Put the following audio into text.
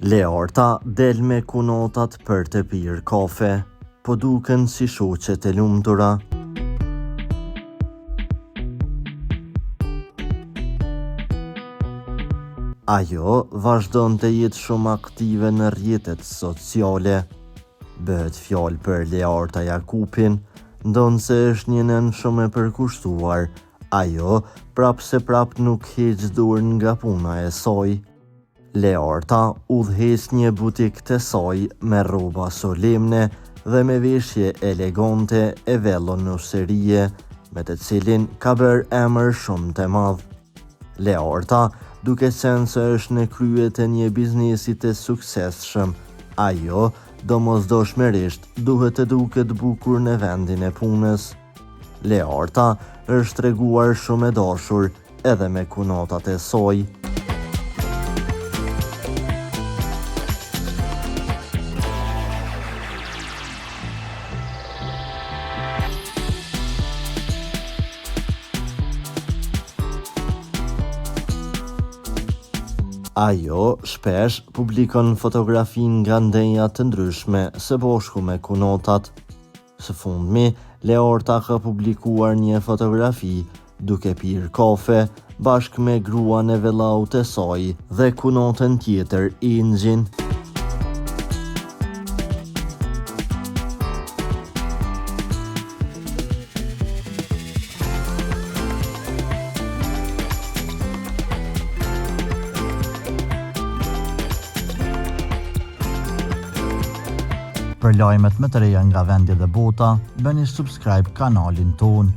Leorta del me kunotat për të pirë kafe, po duken si shoqet e lumtura. Ajo vazhdon të jetë shumë aktive në rrjetet sociale. Bëhet fjalë për Leorta Jakupin, ndonë se është një nën shumë e përkushtuar, ajo prap se prap nuk heq dorë nga puna e saj. Leorta udhëheq një butik të saj me rroba solemne dhe me veshje elegante e vellon në serie, me të cilin ka bërë emër shumë të madh. Leorta, duke qenë se është në krye të një biznesi të suksesshëm, ajo domosdoshmërisht duhet të duket bukur në vendin e punës. Leorta është treguar shumë e dashur edhe me kunotat e saj. Ajo shpesh publikon fotografi nga ndenja të ndryshme së bashku me kunotat. Së fundmi, Leorta ka publikuar një fotografi duke pirë kafe bashkë me gruan e vellaut të saj dhe kunotën tjetër Ingjin. Për lajmet më të reja nga vendi dhe bota, bëni subscribe kanalin tonë.